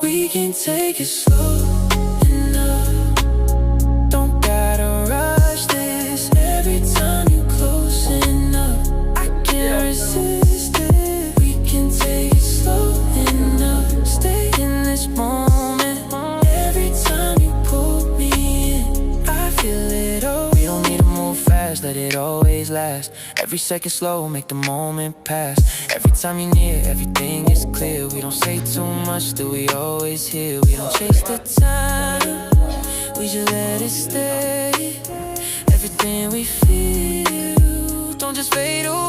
We can take it slow enough. Don't gotta rush this. Every time you closing up, I can't resist it. We can take it slow enough. Stay in this moment. Every time you pull me in, I feel it. Oh, we don't need to move fast, let it always last. Every second slow, make the moment pass. Every time you're near, everything is clear. We don't say too much, still we always hear. We don't chase the time, we just let it stay. Everything we feel, don't just fade away.